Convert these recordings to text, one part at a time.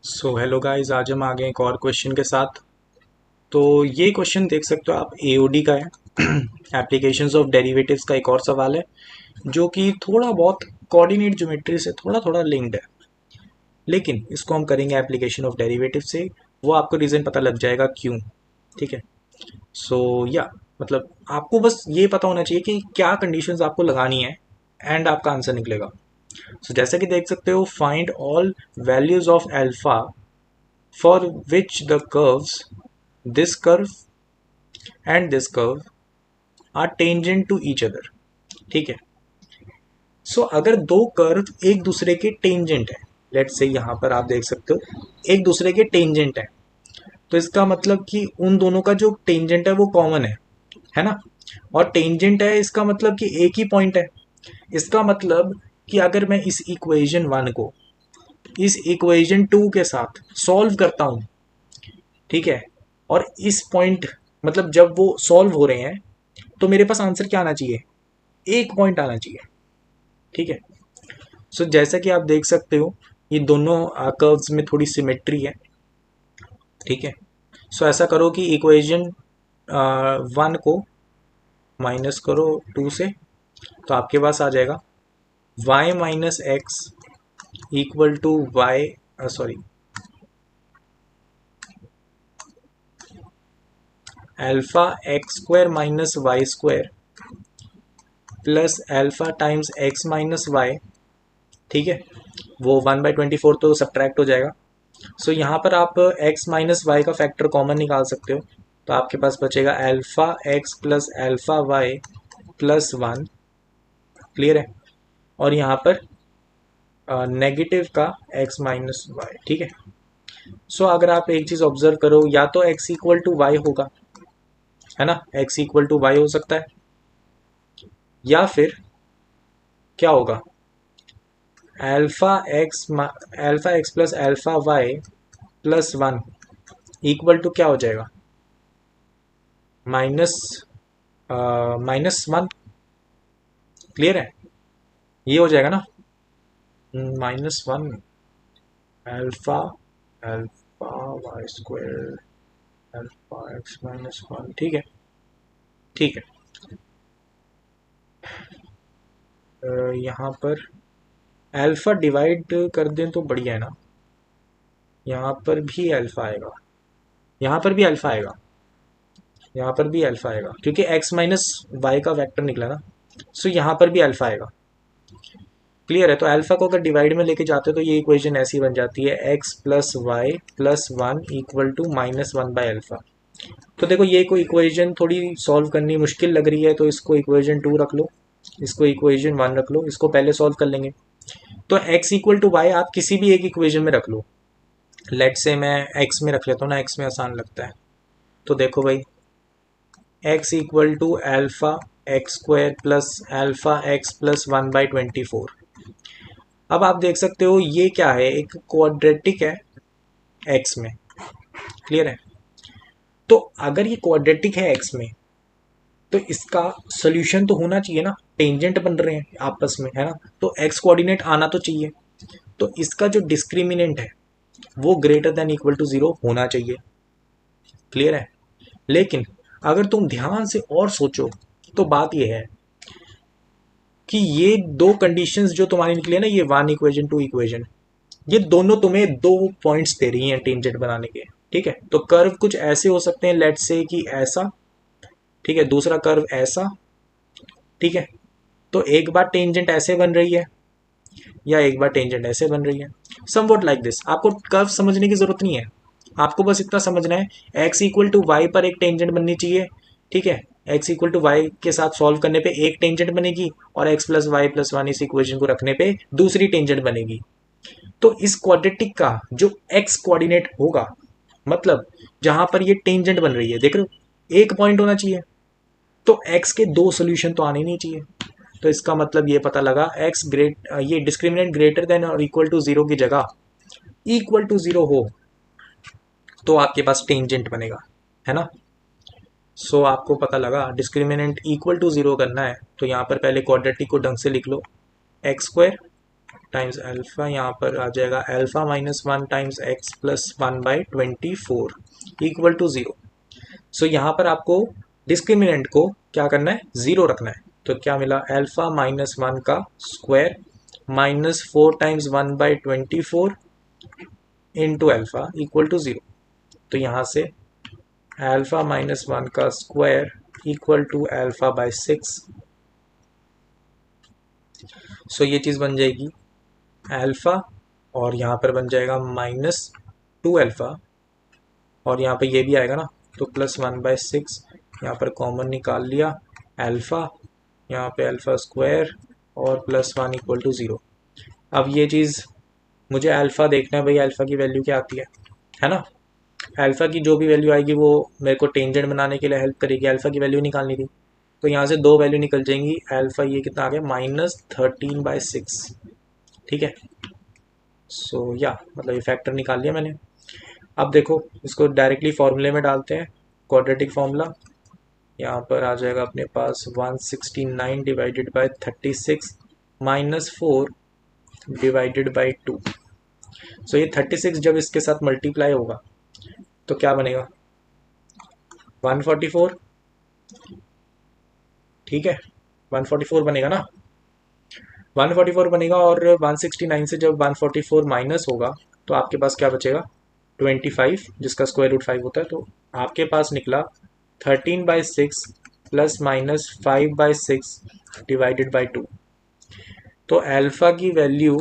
So hello guys, आज हम आ गए एक और क्वेश्चन के साथ। तो ये क्वेश्चन देख सकते हो आप, एओडी का है। एप्लीकेशंस ऑफ डेरिवेटिव्स का एक और सवाल है जो कि थोड़ा बहुत कोऑर्डिनेट ज्योमेट्री से थोड़ा थोड़ा लिंक्ड है, लेकिन इसको हम करेंगे एप्लीकेशन ऑफ डेरिवेटिव से। वो आपको रीज़न पता लग जाएगा क्यों। ठीक है। सो या मतलब आपको बस ये पता होना चाहिए कि क्या कंडीशंस आपको लगानी है एंड आपका आंसर निकलेगा। सो जैसे कि देख सकते हो, find all values of alpha for which the curves, this curve and this curve, are tangent to each other। ठीक है। सो अगर दो कर्व एक दूसरे के टेंजेंट है, लेट से यहाँ पर आप देख सकते हो एक दूसरे के टेंजेंट है, तो इसका मतलब कि उन दोनों का जो टेंजेंट है वो कॉमन है ना। और टेंजेंट है इसका मतलब कि एक ही पॉइंट है। इसका मतलब कि अगर मैं इस इक्वेशन वन को इस इक्वेशन टू के साथ सॉल्व करता हूँ, ठीक है, और इस पॉइंट मतलब जब वो सॉल्व हो रहे हैं तो मेरे पास आंसर क्या आना चाहिए, एक पॉइंट आना चाहिए। ठीक है। सो जैसा कि आप देख सकते हो, ये दोनों कर्व्स में थोड़ी सिमेट्री है। ठीक है। सो ऐसा करो कि इक्वेशन वन को माइनस करो टू से, तो आपके पास आ जाएगा y minus X equal to Y, sorry, alpha X square minus Y square plus alpha times X minus Y. ठीक है। वो 1/24 तो सब्ट्रैक्ट हो जाएगा। सो यहाँ पर आप x माइनस वाई का फैक्टर कॉमन निकाल सकते हो, तो आपके पास बचेगा alpha X plus alpha Y plus one. Clear है। और यहाँ पर नेगेटिव का x माइनस वाई। ठीक है। सो अगर आप एक चीज़ ऑब्जर्व करो, या तो x इक्वल टू वाई होगा, है ना, x इक्वल टू वाई हो सकता है, या फिर क्या होगा, alpha X plus alpha Y plus one equal to क्या हो जाएगा, माइनस माइनस वन। क्लियर है। ये हो जाएगा ना, minus one alpha alpha Y square alpha X minus one. ठीक है। ठीक है। यहाँ पर अल्फा डिवाइड कर दें तो बढ़िया है ना। यहाँ पर भी अल्फा आएगा, यहाँ पर भी अल्फा आएगा, यहाँ पर भी अल्फा आएगा, क्योंकि एक्स माइनस वाई का वेक्टर निकला ना। सो यहाँ पर भी अल्फा आएगा। क्लियर है। तो अल्फा को अगर डिवाइड में लेके जाते हो तो ये इक्वेशन ऐसी बन जाती है, X plus Y plus one equal to minus one by alpha. तो देखो, ये कोई इक्वेशन थोड़ी सॉल्व करनी मुश्किल लग रही है, तो इसको इक्वेशन टू रख लो, इसको इक्वेशन वन रख लो, इसको पहले सॉल्व कर लेंगे। तो एक्स इक्वल टू वाई आप किसी भी एक इक्वेशन में रख लो। लेट से मैं एक्स में रख लेता हूँ ना, एक्स में आसान लगता है। तो देखो भाई, X equal to alpha X square plus alpha X plus 1/24। अब आप देख सकते हो ये क्या है, एक क्वाड्रेटिक है एक्स में। क्लियर है। तो अगर ये क्वाड्रेटिक है एक्स में, तो इसका सोल्यूशन तो होना चाहिए ना, टेंजेंट बन रहे हैं आपस में, है ना, तो एक्स कोऑर्डिनेट आना तो चाहिए। तो इसका जो डिस्क्रिमिनेंट है वो greater than equal to zero होना चाहिए। क्लियर है। लेकिन अगर तुम ध्यान से और सोचो तो बात यह है कि ये दो कंडीशंस जो तुम्हारी निकली है ना, ये वन इक्वेशन टू इक्वेशन, ये दोनों तुम्हें दो पॉइंट्स दे रही हैं टेंजेंट बनाने के। ठीक है। तो कर्व कुछ ऐसे हो सकते हैं, लेट से कि ऐसा, ठीक है, दूसरा कर्व ऐसा। ठीक है। तो एक बार टेंजेंट ऐसे बन रही है या एक बार टेंजेंट ऐसे बन रही है, समवॉट लाइक दिस। आपको कर्व समझने की जरूरत नहीं है, आपको बस इतना समझना है, एक्स इक्वल टू वाई पर एक टेंजेंट बननी चाहिए। ठीक है। एक्स इक्वल टू वाई के साथ सॉल्व करने पे एक टेंजेंट बनेगी, और X plus Y plus one इस इक्वेशन को रखने पे दूसरी टेंजेंट बनेगी। तो इस क्वाड्रेटिक का जो एक्स कोऑर्डिनेट होगा, मतलब जहां पर ये टेंजेंट बन रही है, देख रहे हो, एक पॉइंट होना चाहिए, तो एक्स के दो सोल्यूशन तो आने नहीं चाहिए। तो इसका मतलब ये पता लगा, एक्स ग्रेट ये डिस्क्रिमिनेंट ग्रेटर देन और इक्वल टू जीरो की जगह इक्वल टू जीरो हो तो आपके पास टेंजेंट बनेगा, है ना। सो आपको पता लगा डिस्क्रिमिनेंट इक्वल टू जीरो करना है, तो यहाँ पर पहले क्वाड्रेटिक को ढंग से लिख लो, एक्स स्क्वायर टाइम्स अल्फ़ा, यहाँ पर आ जाएगा alpha minus 1 times X plus 1/24 equal to 0। So यहाँ पर आपको डिस्क्रिमिनेंट को क्या करना है, 0 रखना है। तो क्या मिला, अल्फ़ा माइनस 1 का square minus 4 times 1/24 into alpha equal to 0। तो यहाँ से अल्फ़ा माइनस 1 का square equal to alpha by 6। So ये चीज़ बन जाएगी अल्फ़ा, और यहाँ पर बन जाएगा -2 अल्फ़ा, और यहाँ पे ये भी आएगा ना, तो +1/6 यहाँ पर कॉमन निकाल लिया, अल्फ़ा यहाँ पे अल्फ़ा स्क्वायर और +1 इक्वल टू 0। अब ये चीज़ मुझे अल्फ़ा देखना है भाई, अल्फ़ा की वैल्यू क्या आती है ना। अल्फ़ा की जो भी वैल्यू आएगी वो मेरे को टेंजेंट बनाने के लिए हेल्प करेगी। अल्फ़ा की वैल्यू निकालनी थी, तो यहाँ से 2 वैल्यू निकल जाएंगी। अल्फ़ा ये कितना आ गया, -13/6, ठीक है। सो या मतलब ये फैक्टर निकाल लिया मैंने। अब देखो इसको डायरेक्टली फॉर्मूले में डालते हैं, क्वाड्रेटिक फार्मूला। यहाँ पर आ जाएगा अपने पास 169 डिवाइडेड बाय 36 -4 डिवाइडेड बाय 2। सो ये 36 जब इसके साथ मल्टीप्लाई होगा तो क्या बनेगा, 144, ठीक है, 144 बनेगा ना, 144 बनेगा। और 169 से जब 144 माइनस होगा तो आपके पास क्या बचेगा, 25, जिसका स्क्वायर रूट 5 होता है। तो आपके पास निकला 13/6 प्लस माइनस 5/6 डिवाइडेड बाई 2। तो अल्फ़ा की वैल्यू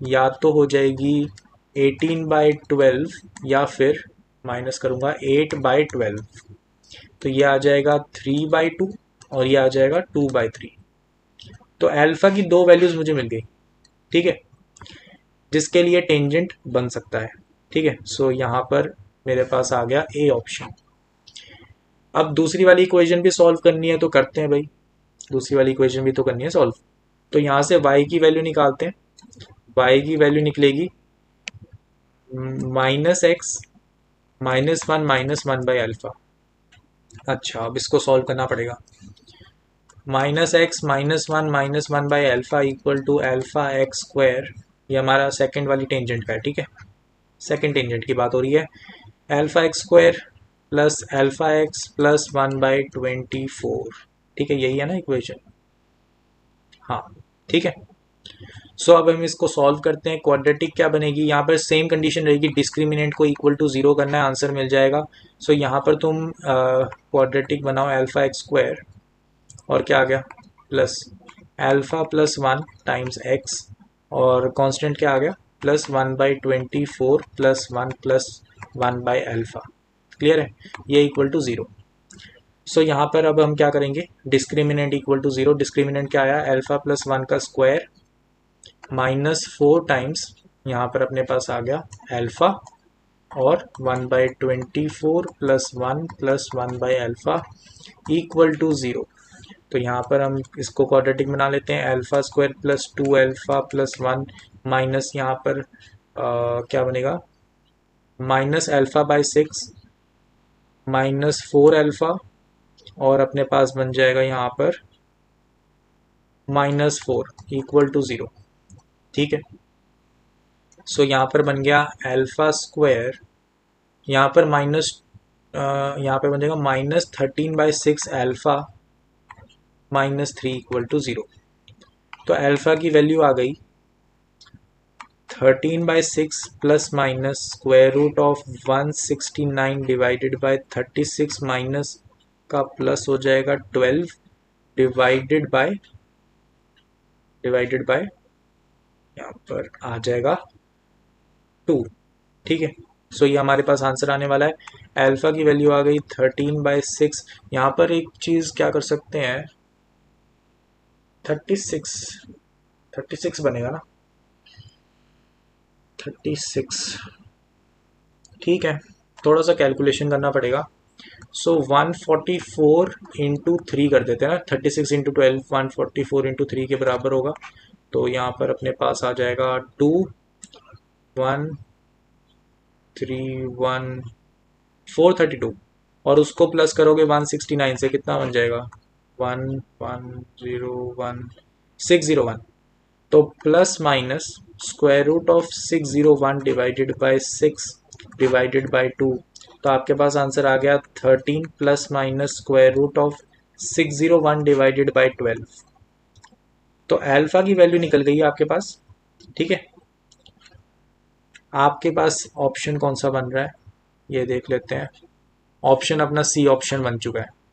या तो हो जाएगी 18/12 या फिर माइनस करूँगा 8/12। तो ये आ जाएगा 3/2 और ये आ जाएगा 2/3। तो अल्फ़ा की 2 वैल्यूज़ मुझे मिल गई, ठीक है, जिसके लिए टेंजेंट बन सकता है, ठीक है। सो यहाँ पर मेरे पास आ गया ए ऑप्शन। अब दूसरी वाली इक्वेशन भी सॉल्व करनी है तो करते हैं भाई, दूसरी वाली इक्वेशन भी तो करनी है सॉल्व। तो यहाँ से y की वैल्यू निकालते हैं। y की वैल्यू निकलेगी -x -1 अच्छा, अब इसको सॉल्व करना पड़ेगा। -x -1 equal to alpha x square, ये हमारा सेकेंड वाली टेंजेंट का है, ठीक है, सेकेंड टेंजेंट की बात हो रही है। Alpha x square plus alpha x plus 1/24, ठीक है, यही है ना इक्वेशन, हाँ ठीक है। सो अब हम इसको सॉल्व करते हैं। क्वाड्रेटिक क्या बनेगी, यहाँ पर सेम कंडीशन रहेगी, डिस्क्रिमिनेंट को इक्वल टू 0 करना है, आंसर मिल जाएगा। सो यहाँ पर तुम क्वाड्रेटिक बनाओ अल्फ़ा एक्स स्क्वायर और क्या आ गया, plus alpha plus 1 times x, और कांस्टेंट क्या आ गया, +1/24 प्लस 1 प्लस 1/अल्फ़ा। क्लियर है, ये इक्वल टू 0। सो यहाँ पर अब हम क्या करेंगे, डिस्क्रिमिनेंट इक्वल टू 0। डिस्क्रिमिनेंट क्या आया, अल्फ़ा प्लस 1 का स्क्वायर -4 टाइम्स, यहाँ पर अपने पास आ गया अल्फ़ा, और 1/24 प्लस 1 प्लस 1/अल्फ़ा इक्वल टू 0। तो यहाँ पर हम इसको क्वाड्रेटिक बना लेते हैं। Alpha square plus 2 alpha plus 1 minus यहाँ पर क्या बनेगा, -अल्फ़ा/6 -4 अल्फ़ा, और अपने पास बन जाएगा यहाँ पर -4 इक्वल टू 0, ठीक है। सो यहाँ पर बन गया अल्फ़ा स्क्वायर, यहाँ पर यहाँ पे बन जाएगा -13/6 अल्फ़ा -3 इक्वल टू 0। तो अल्फ़ा की वैल्यू आ गई 13/6 plus minus square root of 169 divided by 36 minus का प्लस हो जाएगा 12 डिवाइडेड बाय यहाँ पर आ जाएगा 2, ठीक है। सो ये हमारे पास आंसर आने वाला है। अल्फ़ा की वैल्यू आ गई 13/6। यहाँ पर एक चीज़ क्या कर सकते हैं, 36 बनेगा ना, 36, ठीक है, थोड़ा सा कैलकुलेशन करना पड़ेगा। सो 144 इंटू 3 कर देते हैं ना, 36 इंटू 12 144 इंटू 3 के बराबर होगा। तो यहाँ पर अपने पास आ जाएगा 432, और उसको प्लस करोगे 169 से, कितना बन जाएगा 1101601। तो plus minus square root of 601 divided by 6 divided by 2, तो आपके पास आंसर आ गया 13 plus minus square root of 601 divided by 12। तो अल्फा की वैल्यू निकल गई है आपके पास। ठीक है, आपके पास ऑप्शन कौन सा बन रहा है ये देख लेते हैं। ऑप्शन अपना सी ऑप्शन बन चुका है।